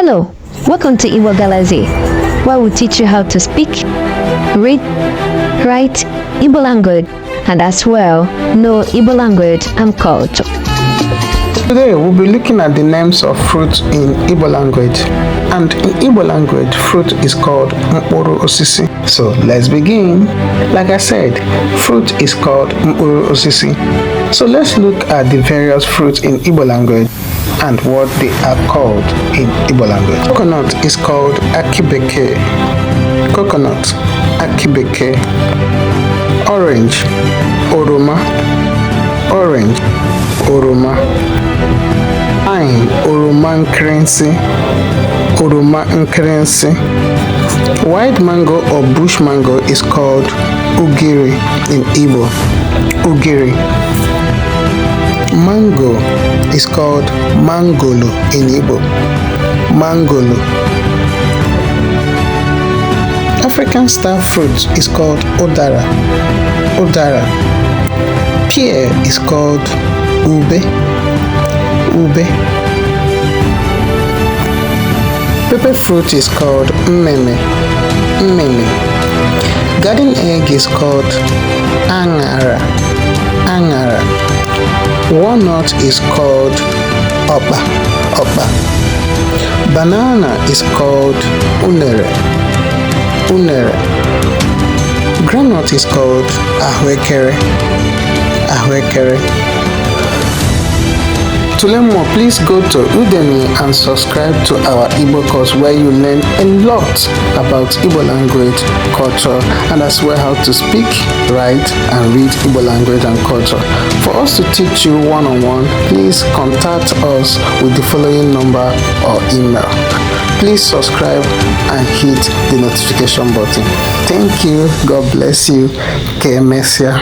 Hello, welcome to Igbo Galaxy, where we teach you how to speak, read, write Igbo language, and as well know Igbo language and culture. Today we'll be looking at the names of fruits in Igbo language. And in Igbo language, fruit is called mkpụrụ osisi. So let's begin. Like I said, fruit is called mkpụrụ osisi. So let's look at the various fruits in Igbo language and what they are called in Igbo language. Coconut is called akibeke. Coconut, akibeke. Orange, oroma. Orange, oroma. Pine, oroma nkịrịsị. Oroma nkịrịsị. White mango or bush mango is called ugiri in Igbo. Ugiri. Mango is called mangolo in Igbo. Mangolo. African star fruit is called udara. Udara. Pear is called ube. Ube. Pepper fruit is called mmeme. Mmeme. Garden egg is called aṅara. Aṅara. Walnut is called ọkpa. Ọkpa. Banana is called unere. Unere. Groundnut is called ahụekere. Ahụekere. To learn more, please go to Udemy and subscribe to our Igbo course where you learn a lot about Igbo language, culture, and as well how to speak, write, and read Igbo language and culture. For us to teach you one-on-one, please contact us with the following number or email. Please subscribe and hit the notification button. Thank you. God bless you. Que mesia.